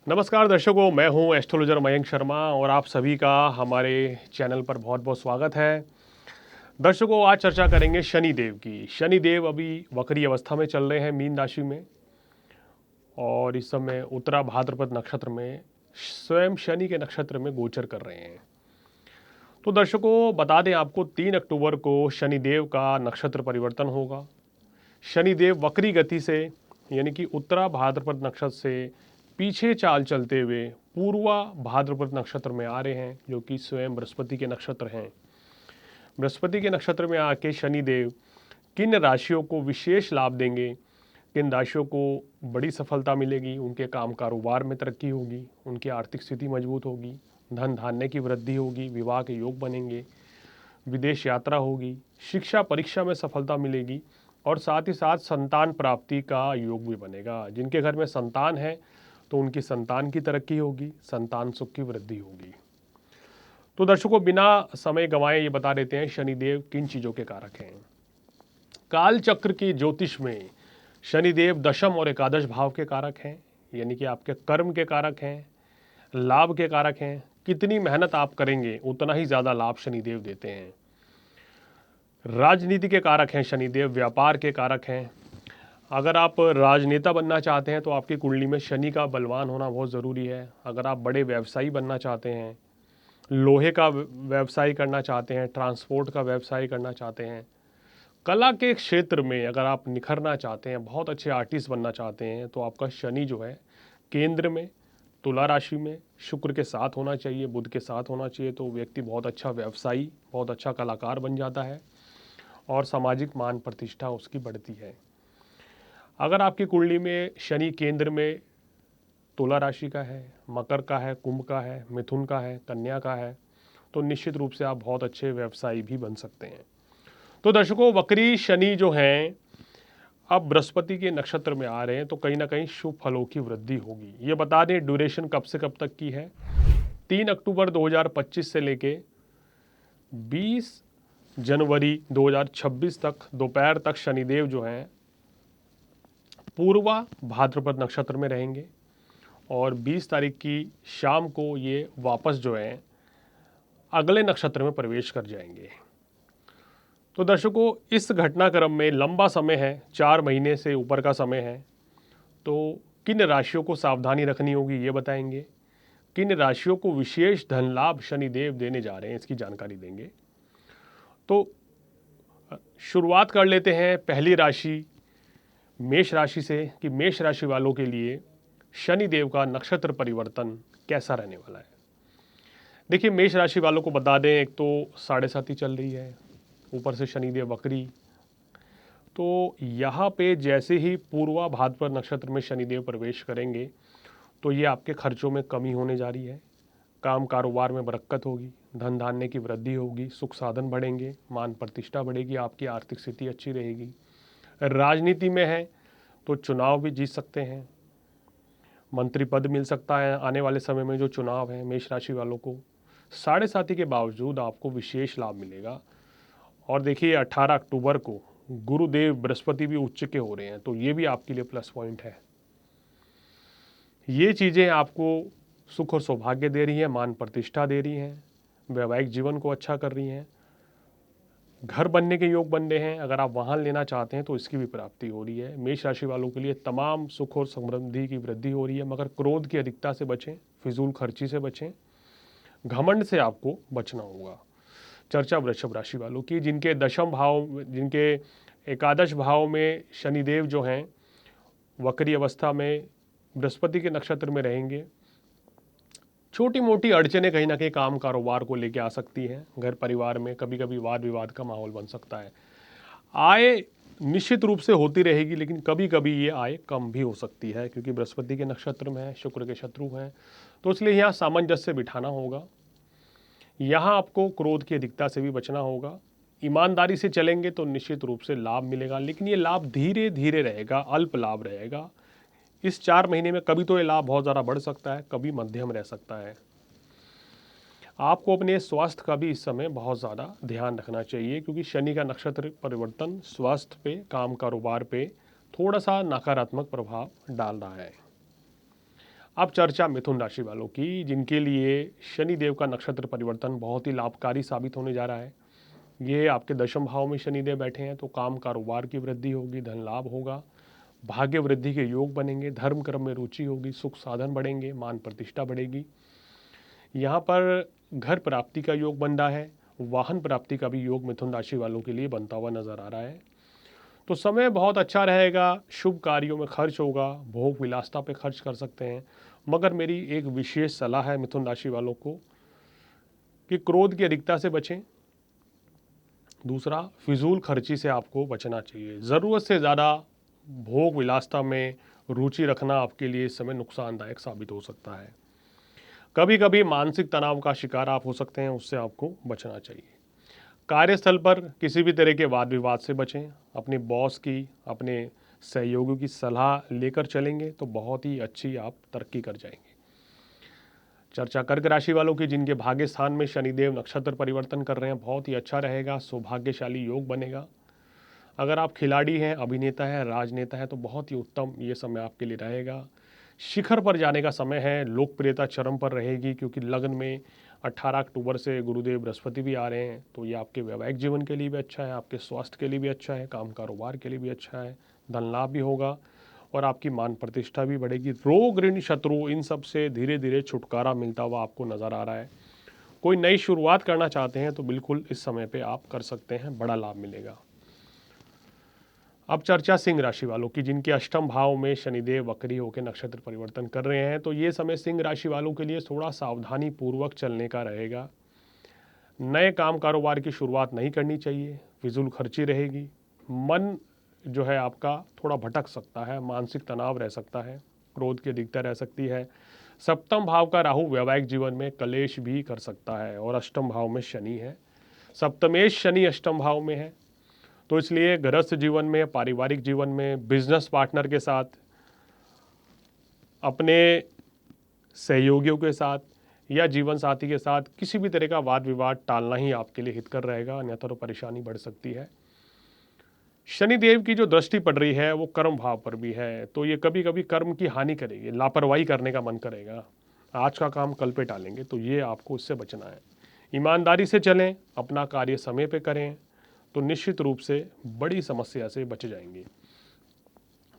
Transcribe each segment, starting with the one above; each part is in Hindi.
नमस्कार दर्शकों, मैं हूं एस्ट्रोलॉजर मयंक शर्मा और आप सभी का हमारे चैनल पर बहुत बहुत स्वागत है। दर्शकों, आज चर्चा करेंगे शनि देव की। शनि देव अभी वक्री अवस्था में चल रहे हैं मीन राशि में और इस समय उत्तरा भाद्रपद नक्षत्र में स्वयं शनि के नक्षत्र में गोचर कर रहे हैं। तो दर्शकों, बता दें आपको 3 अक्टूबर को शनि देव का नक्षत्र परिवर्तन होगा। शनि देव वक्री गति से यानी कि उत्तरा भाद्रपद नक्षत्र से पीछे चाल चलते हुए पूर्वा भाद्रपद नक्षत्र में आ रहे हैं, जो कि स्वयं बृहस्पति के नक्षत्र हैं। बृहस्पति के नक्षत्र में आके शनि देव किन राशियों को विशेष लाभ देंगे, किन राशियों को बड़ी सफलता मिलेगी, उनके काम कारोबार में तरक्की होगी, उनकी आर्थिक स्थिति मजबूत होगी, धन धान्य की वृद्धि होगी, विवाह के योग बनेंगे, विदेश यात्रा होगी, शिक्षा परीक्षा में सफलता मिलेगी और साथ ही साथ संतान प्राप्ति का योग भी बनेगा। जिनके घर में संतान है तो उनकी संतान की तरक्की होगी, संतान सुख की वृद्धि होगी। तो दर्शकों, बिना समय गंवाए ये बता देते हैं शनिदेव किन चीज़ों के कारक हैं। काल चक्र की ज्योतिष में शनिदेव दशम और एकादश भाव के कारक हैं, यानी कि आपके कर्म के कारक हैं, लाभ के कारक हैं। कितनी मेहनत आप करेंगे उतना ही ज़्यादा लाभ शनिदेव देते हैं। राजनीति के कारक हैं शनिदेव, व्यापार के कारक हैं। अगर आप राजनेता बनना चाहते हैं तो आपकी कुंडली में शनि का बलवान होना बहुत ज़रूरी है। अगर आप बड़े व्यवसायी बनना चाहते हैं, लोहे का व्यवसाय करना चाहते हैं, ट्रांसपोर्ट का व्यवसाय करना चाहते हैं, कला के क्षेत्र में अगर आप निखरना चाहते हैं, बहुत अच्छे आर्टिस्ट बनना चाहते हैं, तो आपका शनि जो है केंद्र में तुला राशि में शुक्र के साथ होना चाहिए, बुध के साथ होना चाहिए। तो व्यक्ति बहुत अच्छा व्यवसायी, बहुत अच्छा कलाकार बन जाता है और सामाजिक मान प्रतिष्ठा उसकी बढ़ती है। अगर आपकी कुंडली में शनि केंद्र में तुला राशि का है, मकर का है, कुंभ का है, मिथुन का है, कन्या का है, तो निश्चित रूप से आप बहुत अच्छे व्यवसायी भी बन सकते हैं। तो दर्शकों, वक्री शनि जो हैं अब बृहस्पति के नक्षत्र में आ रहे हैं, तो कहीं ना कहीं शुभ फलों की वृद्धि होगी। ये बता दें ड्यूरेशन कब से कब तक की है। 3 अक्टूबर 2025 से लेके 20 जनवरी 2026 तक दोपहर तक शनिदेव जो हैं पूर्वा भाद्रपद नक्षत्र में रहेंगे और 20 तारीख की शाम को ये वापस जो है अगले नक्षत्र में प्रवेश कर जाएंगे। तो दर्शकों, इस घटनाक्रम में लंबा समय है, 4 महीने से ऊपर का समय है। तो किन राशियों को सावधानी रखनी होगी ये बताएंगे। किन राशियों को विशेष धन लाभ शनिदेव देने जा रहे हैं इसकी जानकारी देंगे। तो शुरुआत कर लेते हैं पहली राशि मेष राशि से कि मेष राशि वालों के लिए शनिदेव का नक्षत्र परिवर्तन कैसा रहने वाला है। देखिए, मेष राशि वालों को बता दें, एक तो 7.5 चल रही है, ऊपर से शनिदेव वक्री। तो यहाँ पे जैसे ही पूर्वा भाद्रपद नक्षत्र में शनिदेव प्रवेश करेंगे तो ये आपके खर्चों में कमी होने जा रही है, काम कारोबार में बरकत होगी, धन धान्य की वृद्धि होगी, सुख साधन बढ़ेंगे, मान प्रतिष्ठा बढ़ेगी, आपकी आर्थिक स्थिति अच्छी रहेगी। राजनीति में है तो चुनाव भी जीत सकते हैं, मंत्री पद मिल सकता है आने वाले समय में जो चुनाव है। मेष राशि वालों को 7.5 के बावजूद आपको विशेष लाभ मिलेगा। और देखिए, 18 अक्टूबर को गुरुदेव बृहस्पति भी उच्च के हो रहे हैं, तो ये भी आपके लिए प्लस पॉइंट है। ये चीज़ें आपको सुख और सौभाग्य दे रही हैं, मान प्रतिष्ठा दे रही हैं, वैवाहिक जीवन को अच्छा कर रही हैं, घर बनने के योग बन रहे हैं। अगर आप वाहन लेना चाहते हैं तो इसकी भी प्राप्ति हो रही है। मेष राशि वालों के लिए तमाम सुख और समृद्धि की वृद्धि हो रही है, मगर क्रोध की अधिकता से बचें, फिजूल खर्ची से बचें, घमंड से आपको बचना होगा। चर्चा वृषभ राशि वालों की, जिनके दशम भाव, जिनके एकादश भाव में शनिदेव जो हैं वक्री अवस्था में बृहस्पति के नक्षत्र में रहेंगे। छोटी मोटी अड़चनें कहीं ना कहीं काम कारोबार को लेके आ सकती हैं, घर परिवार में कभी कभी वाद विवाद का माहौल बन सकता है। आय निश्चित रूप से होती रहेगी, लेकिन कभी कभी ये आय कम भी हो सकती है, क्योंकि बृहस्पति के नक्षत्र में है, शुक्र के शत्रु हैं। तो इसलिए यहाँ सामंजस्य बिठाना होगा। यहाँ आपको क्रोध की अधिकता से भी बचना होगा। ईमानदारी से चलेंगे तो निश्चित रूप से लाभ मिलेगा, लेकिन ये लाभ धीरे धीरे रहेगा, अल्प लाभ रहेगा। इस 4 महीने में कभी तो ये लाभ बहुत ज़्यादा बढ़ सकता है, कभी मध्यम रह सकता है। आपको अपने स्वास्थ्य का भी इस समय बहुत ज़्यादा ध्यान रखना चाहिए, क्योंकि शनि का नक्षत्र परिवर्तन स्वास्थ्य पे, काम कारोबार पे थोड़ा सा नकारात्मक प्रभाव डाल रहा है। अब चर्चा मिथुन राशि वालों की, जिनके लिए शनि देव का नक्षत्र परिवर्तन बहुत ही लाभकारी साबित होने जा रहा है। ये आपके दशम भाव में शनि देव बैठे हैं, तो काम कारोबार की वृद्धि होगी, धन लाभ होगा, भाग्य वृद्धि के योग बनेंगे, धर्म कर्म में रुचि होगी, सुख साधन बढ़ेंगे, मान प्रतिष्ठा बढ़ेगी। यहाँ पर घर प्राप्ति का योग बन रहा है, वाहन प्राप्ति का भी योग मिथुन राशि वालों के लिए बनता हुआ नजर आ रहा है। तो समय बहुत अच्छा रहेगा, शुभ कार्यों में खर्च होगा, भोग विलासता पे खर्च कर सकते हैं। मगर मेरी एक विशेष सलाह है मिथुन राशि वालों को कि क्रोध की अधिकता से बचें। दूसरा, फिजूल खर्ची से आपको बचना चाहिए। ज़रूरत से ज़्यादा भोग विलासता में रुचि रखना आपके लिए इस समय नुकसानदायक साबित हो सकता है। कभी कभी मानसिक तनाव का शिकार आप हो सकते हैं, उससे आपको बचना चाहिए। कार्यस्थल पर किसी भी तरह के वाद विवाद से बचें। अपने बॉस की, अपने सहयोगियों की सलाह लेकर चलेंगे तो बहुत ही अच्छी आप तरक्की कर जाएंगे। चर्चा कर्क राशि वालों की, जिनके भाग्य स्थान में शनिदेव नक्षत्र परिवर्तन कर रहे हैं, बहुत ही अच्छा रहेगा, सौभाग्यशाली योग बनेगा। अगर आप खिलाड़ी हैं, अभिनेता हैं, राजनेता हैं, तो बहुत ही उत्तम ये समय आपके लिए रहेगा। शिखर पर जाने का समय है, लोकप्रियता चरम पर रहेगी, क्योंकि लग्न में 18 अक्टूबर से गुरुदेव बृहस्पति भी आ रहे हैं। तो ये आपके वैवाहिक जीवन के लिए भी अच्छा है, आपके स्वास्थ्य के लिए भी अच्छा है, काम कारोबार के लिए भी अच्छा है, धन लाभ भी होगा और आपकी मान प्रतिष्ठा भी बढ़ेगी। रोग ऋण शत्रु इन सब से धीरे धीरे छुटकारा मिलता हुआ आपको नज़र आ रहा है। कोई नई शुरुआत करना चाहते हैं तो बिल्कुल इस समय पे आप कर सकते हैं, बड़ा लाभ मिलेगा। अब चर्चा सिंह राशि वालों की, जिनके अष्टम भाव में शनिदेव वक्री होकर नक्षत्र परिवर्तन कर रहे हैं। तो ये समय सिंह राशि वालों के लिए थोड़ा सावधानी पूर्वक चलने का रहेगा। नए काम कारोबार की शुरुआत नहीं करनी चाहिए, फिजूल खर्ची रहेगी। मन जो है आपका थोड़ा भटक सकता है, मानसिक तनाव रह सकता है, क्रोध की अधिकता रह सकती है। सप्तम भाव का राहु वैवाहिक जीवन में कलेश भी कर सकता है और अष्टम भाव में शनि है। सप्तमेश शनि अष्टम भाव में है, तो इसलिए गृहस्थ जीवन में, पारिवारिक जीवन में, बिजनेस पार्टनर के साथ, अपने सहयोगियों के साथ या जीवन साथी के साथ किसी भी तरह का वाद विवाद टालना ही आपके लिए हितकर रहेगा, अन्यथा तो परेशानी बढ़ सकती है। शनिदेव की जो दृष्टि पड़ रही है वो कर्म भाव पर भी है, तो ये कभी कभी कर्म की हानि करेगी, लापरवाही करने का मन करेगा, आज का काम कल पे टालेंगे, तो ये आपको इससे बचना है। ईमानदारी से चलें, अपना कार्य समय पे करें, तो निश्चित रूप से बड़ी समस्या से बच जाएंगे।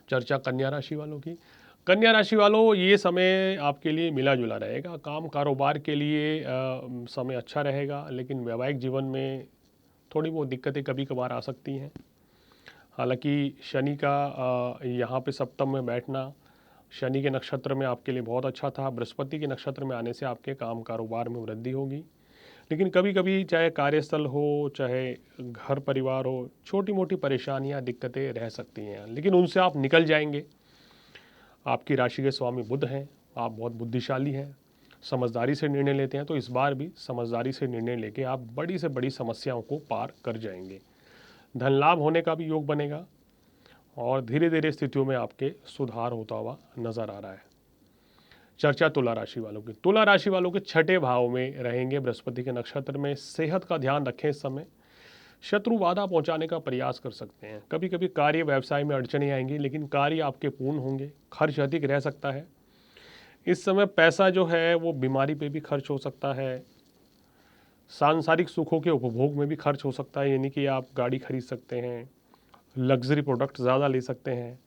चर्चा कन्या राशि वालों की, कन्या राशि वालों, ये समय आपके लिए मिला जुला रहेगा। काम कारोबार के लिए समय अच्छा रहेगा, लेकिन वैवाहिक जीवन में थोड़ी बहुत दिक्कतें कभी कभार आ सकती हैं। हालांकि शनि का यहाँ पे सप्तम में बैठना, शनि के नक्षत्र में आपके लिए बहुत अच्छा था। बृहस्पति के नक्षत्र में आने से आपके काम कारोबार में वृद्धि होगी, लेकिन कभी कभी चाहे कार्यस्थल हो, चाहे घर परिवार हो, छोटी मोटी परेशानियां, दिक्कतें रह सकती हैं, लेकिन उनसे आप निकल जाएंगे। आपकी राशि के स्वामी बुध हैं, आप बहुत बुद्धिशाली हैं, समझदारी से निर्णय लेते हैं, तो इस बार भी समझदारी से निर्णय लेके आप बड़ी से बड़ी समस्याओं को पार कर जाएंगे। धन लाभ होने का भी योग बनेगा और धीरे धीरे स्थितियों में आपके सुधार होता हुआ नजर आ रहा है। चर्चा तुला राशि वालों की, तुला राशि वालों के छठे भाव में रहेंगे बृहस्पति के नक्षत्र में। सेहत का ध्यान रखें इस समय, शत्रु बाधा पहुंचाने का प्रयास कर सकते हैं। कभी कभी कार्य व्यवसाय में अड़चने आएंगी, लेकिन कार्य आपके पूर्ण होंगे। खर्च अधिक रह सकता है इस समय, पैसा जो है वो बीमारी पे भी खर्च हो सकता है, सांसारिक सुखों के उपभोग में भी खर्च हो सकता है, यानी कि आप गाड़ी खरीद सकते हैं, लग्जरी प्रोडक्ट ज़्यादा ले सकते हैं,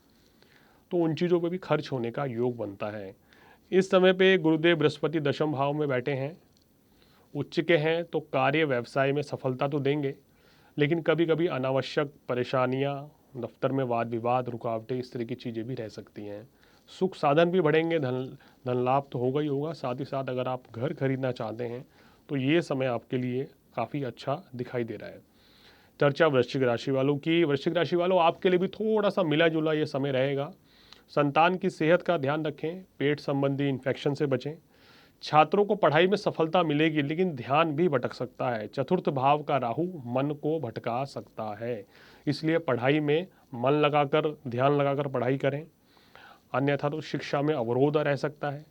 तो उन चीज़ों पे भी खर्च होने का योग बनता है। इस समय पे गुरुदेव बृहस्पति दशम भाव में बैठे हैं, उच्च के हैं, तो कार्य व्यवसाय में सफलता तो देंगे, लेकिन कभी कभी अनावश्यक परेशानियां, दफ्तर में वाद विवाद, रुकावटें, इस तरह की चीज़ें भी रह सकती हैं। सुख साधन भी बढ़ेंगे, धन लाभ तो होगा ही होगा, साथ ही साथ अगर आप घर खरीदना चाहते हैं तो ये समय आपके लिए काफ़ी अच्छा दिखाई दे रहा है। चर्चा वृश्चिक राशि वालों की, वृश्चिक राशि वालों, आपके लिए भी थोड़ा सा मिला जुला ये समय रहेगा। संतान की सेहत का ध्यान रखें, पेट संबंधी इन्फेक्शन से बचें। छात्रों को पढ़ाई में सफलता मिलेगी, लेकिन ध्यान भी भटक सकता है। चतुर्थ भाव का राहु मन को भटका सकता है, इसलिए पढ़ाई में मन लगाकर, ध्यान लगाकर पढ़ाई करें, अन्यथा तो शिक्षा में अवरोध रह सकता है।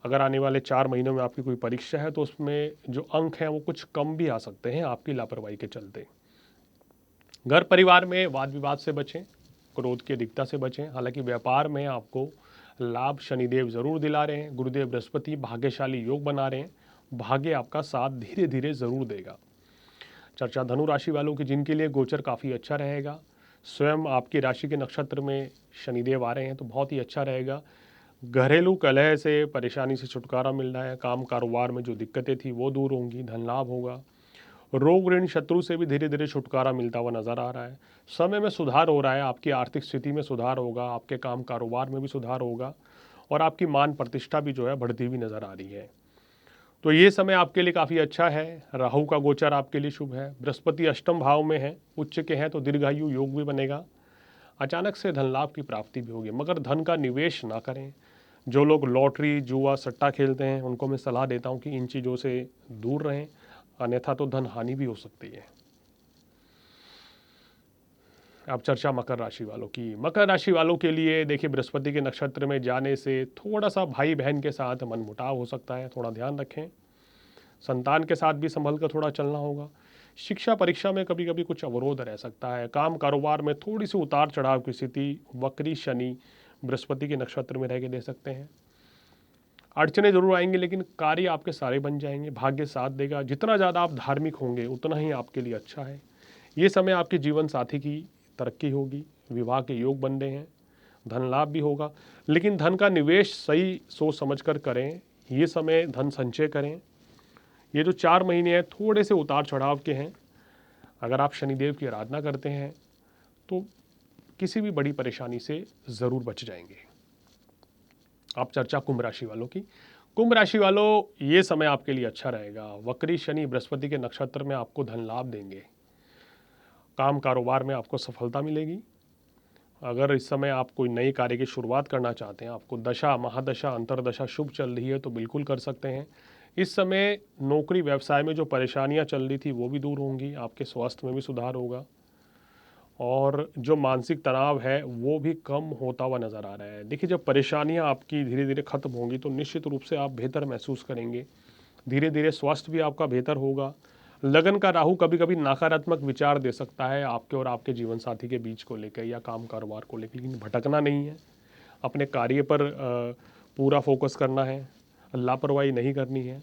अगर आने वाले 4 महीनों में आपकी कोई परीक्षा है तो उसमें जो अंक हैं वो कुछ कम भी आ सकते हैं आपकी लापरवाही के चलते। घर परिवार में वाद विवाद से बचें, क्रोध की अधिकता से बचें। हालांकि व्यापार में आपको लाभ शनिदेव ज़रूर दिला रहे हैं। गुरुदेव बृहस्पति भाग्यशाली योग बना रहे हैं। भाग्य आपका साथ धीरे धीरे ज़रूर देगा। चर्चा धनु राशि वालों की, जिनके लिए गोचर काफ़ी अच्छा रहेगा। स्वयं आपकी राशि के नक्षत्र में शनिदेव आ रहे हैं तो बहुत ही अच्छा रहेगा। घरेलू कलह से, परेशानी से छुटकारा मिल रहा है। काम कारोबार में जो दिक्कतें थी वो दूर होंगी, धन लाभ होगा। रोग ऋण शत्रु से भी धीरे धीरे छुटकारा मिलता हुआ नजर आ रहा है। समय में सुधार हो रहा है, आपकी आर्थिक स्थिति में सुधार होगा, आपके काम कारोबार में भी सुधार होगा और आपकी मान प्रतिष्ठा भी जो है बढ़ती हुई नजर आ रही है। तो ये समय आपके लिए काफ़ी अच्छा है। राहु का गोचर आपके लिए शुभ है। बृहस्पति अष्टम भाव में है, उच्च के हैं तो दीर्घायु योग भी बनेगा। अचानक से धन लाभ की प्राप्ति भी होगी, मगर धन का निवेश ना करें। जो लोग लॉटरी, जुआ, सट्टा खेलते हैं उनको मैं सलाह देता हूँ कि इन चीज़ों से दूर रहें, अन्यथा तो धन हानि भी हो सकती है। अब चर्चा मकर राशि वालों की। मकर राशि वालों के लिए देखिए, बृहस्पति के नक्षत्र में जाने से थोड़ा सा भाई बहन के साथ मनमुटाव हो सकता है, थोड़ा ध्यान रखें। संतान के साथ भी संभल कर थोड़ा चलना होगा। शिक्षा परीक्षा में कभी कभी कुछ अवरोध रह सकता है। काम कारोबार में थोड़ी सी उतार चढ़ाव की स्थिति वक्री शनि बृहस्पति के नक्षत्र में रह के दे सकते हैं। अड़चने जरूर आएंगी, लेकिन कार्य आपके सारे बन जाएंगे। भाग्य साथ देगा। जितना ज़्यादा आप धार्मिक होंगे उतना ही आपके लिए अच्छा है। ये समय आपके जीवन साथी की तरक्की होगी, विवाह के योग बन रहे हैं, धन लाभ भी होगा। लेकिन धन का निवेश सही सोच समझ कर करें। ये समय धन संचय करें। ये जो 4 महीने हैं थोड़े से उतार चढ़ाव के हैं। अगर आप शनिदेव की आराधना करते हैं तो किसी भी बड़ी परेशानी से ज़रूर बच जाएंगे। आप चर्चा कुंभ राशि वालों की। कुंभ राशि वालों, ये समय आपके लिए अच्छा रहेगा। वक्री शनि बृहस्पति के नक्षत्र में आपको धन लाभ देंगे। काम कारोबार में आपको सफलता मिलेगी। अगर इस समय आप कोई नए कार्य की शुरुआत करना चाहते हैं, आपको दशा, महादशा, अंतरदशा शुभ चल रही है तो बिल्कुल कर सकते हैं। इस समय नौकरी व्यवसाय में जो परेशानियां चल रही थी वो भी दूर होंगी। आपके स्वास्थ्य में भी सुधार होगा और जो मानसिक तनाव है वो भी कम होता हुआ नज़र आ रहा है। देखिए, जब परेशानियां आपकी धीरे धीरे खत्म होंगी तो निश्चित रूप से आप बेहतर महसूस करेंगे। धीरे धीरे स्वास्थ्य भी आपका बेहतर होगा। लगन का राहु कभी कभी नकारात्मक विचार दे सकता है आपके और आपके जीवन साथी के बीच को लेकर या काम कारोबार को लेकर, लेकिन भटकना नहीं है। अपने कार्य पर पूरा फोकस करना है, लापरवाही नहीं करनी है।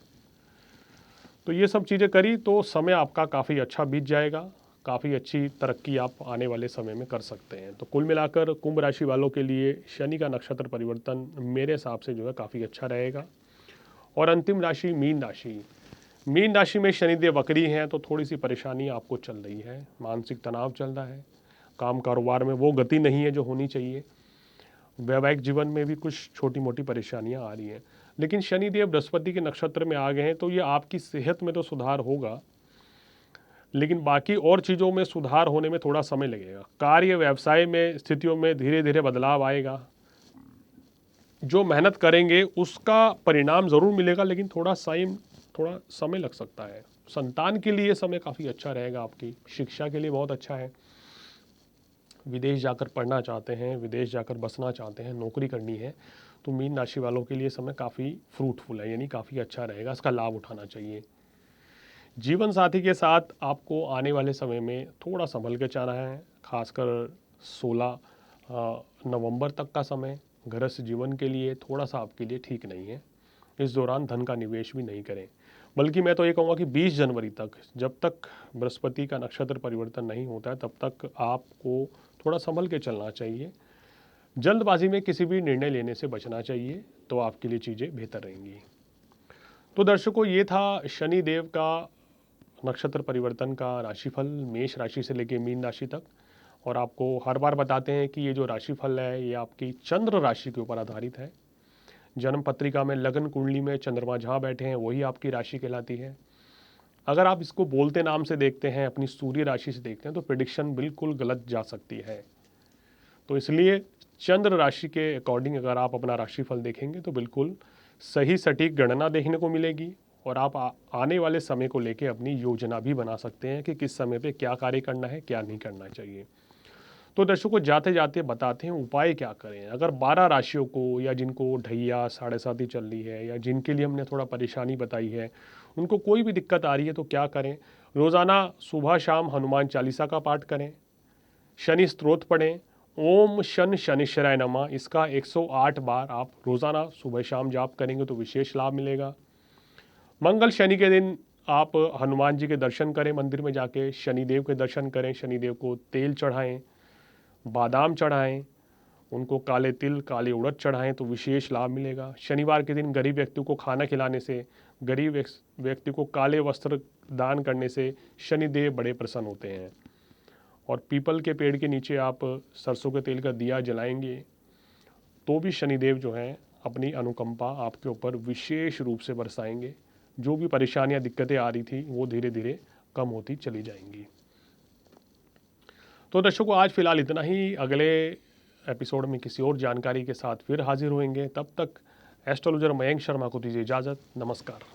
तो ये सब चीज़ें करी तो समय आपका काफ़ी अच्छा बीत जाएगा। काफ़ी अच्छी तरक्की आप आने वाले समय में कर सकते हैं। तो कुल मिलाकर कुंभ राशि वालों के लिए शनि का नक्षत्र परिवर्तन मेरे हिसाब से जो है काफ़ी अच्छा रहेगा। और अंतिम राशि मीन राशि। मीन राशि में शनिदेव वक्री हैं तो थोड़ी सी परेशानी आपको चल रही है। मानसिक तनाव चल रहा है। काम कारोबार में वो गति नहीं है जो होनी चाहिए। वैवाहिक जीवन में भी कुछ छोटी मोटी परेशानियां आ रही हैं। लेकिन शनिदेव बृहस्पति के नक्षत्र में आ गए हैं तो ये आपकी सेहत में तो सुधार होगा, लेकिन बाकी और चीज़ों में सुधार होने में थोड़ा समय लगेगा। कार्य व्यवसाय में स्थितियों में धीरे धीरे बदलाव आएगा। जो मेहनत करेंगे उसका परिणाम ज़रूर मिलेगा, लेकिन थोड़ा समय लग सकता है। संतान के लिए समय काफ़ी अच्छा रहेगा। आपकी शिक्षा के लिए बहुत अच्छा है। विदेश जाकर पढ़ना चाहते हैं, विदेश जाकर बसना चाहते हैं, नौकरी करनी है, तो मीन राशि वालों के लिए समय काफ़ी फ्रूटफुल है, यानी काफ़ी अच्छा रहेगा। इसका लाभ उठाना चाहिए। जीवन साथी के साथ आपको आने वाले समय में थोड़ा संभल के चलना है। खासकर 16 नवंबर तक का समय गृहस्थ जीवन के लिए थोड़ा सा आपके लिए ठीक नहीं है। इस दौरान धन का निवेश भी नहीं करें। बल्कि मैं तो ये कहूँगा कि 20 जनवरी तक, जब तक बृहस्पति का नक्षत्र परिवर्तन नहीं होता है, तब तक आपको थोड़ा संभल के चलना चाहिए। जल्दबाजी में किसी भी निर्णय लेने से बचना चाहिए, तो आपके लिए चीज़ें बेहतर रहेंगी। तो दर्शकों, ये था शनि देव का नक्षत्र परिवर्तन का राशिफल, मेष राशि से लेकर मीन राशि तक। और आपको हर बार बताते हैं कि ये जो राशिफल है ये आपकी चंद्र राशि के ऊपर आधारित है। जन्म पत्रिका में लगन कुंडली में चंद्रमा जहाँ बैठे हैं वही आपकी राशि कहलाती है। अगर आप इसको बोलते नाम से देखते हैं, अपनी सूर्य राशि से देखते हैं, तो प्रेडिक्शन बिल्कुल गलत जा सकती है। तो इसलिए चंद्र राशि के अकॉर्डिंग अगर आप अपना राशिफल देखेंगे तो बिल्कुल सही सटीक गणना देखने को मिलेगी। और आप आने वाले समय को लेकर अपनी योजना भी बना सकते हैं कि किस समय पे क्या कार्य करना है, क्या नहीं करना चाहिए। तो दर्शकों, जाते जाते बताते हैं उपाय क्या करें। अगर 12 राशियों को, या जिनको ढैया साढ़े साथी चल रही है, या जिनके लिए हमने थोड़ा परेशानी बताई है, उनको कोई भी दिक्कत आ रही है तो क्या करें। रोज़ाना सुबह शाम हनुमान चालीसा का पाठ करें, शनि स्तोत्र पढ़ें ओम शन शनिश्चराय नमः, इसका 108 बार आप रोज़ाना सुबह शाम जाप करेंगे तो विशेष लाभ मिलेगा। मंगल शनि के दिन आप हनुमान जी के दर्शन करें, मंदिर में जाके शनिदेव के दर्शन करें, शनिदेव को तेल चढ़ाएं, बादाम चढ़ाएं, उनको काले तिल काले उड़द चढ़ाएं तो विशेष लाभ मिलेगा। शनिवार के दिन गरीब व्यक्ति को खाना खिलाने से, गरीब व्यक्ति को काले वस्त्र दान करने से शनिदेव बड़े प्रसन्न होते हैं। और पीपल के पेड़ के नीचे आप सरसों के तेल का दिया जलाएंगे तो भी शनिदेव जो हैं अपनी अनुकंपा आपके ऊपर विशेष रूप से बरसाएंगे। जो भी परेशानियां दिक्कतें आ रही थी वो धीरे धीरे कम होती चली जाएंगी। तो दर्शकों, आज फिलहाल इतना ही। अगले एपिसोड में किसी और जानकारी के साथ फिर हाजिर होंगे। तब तक एस्ट्रोलॉजर मयंक शर्मा को दीजिए इजाज़त। नमस्कार।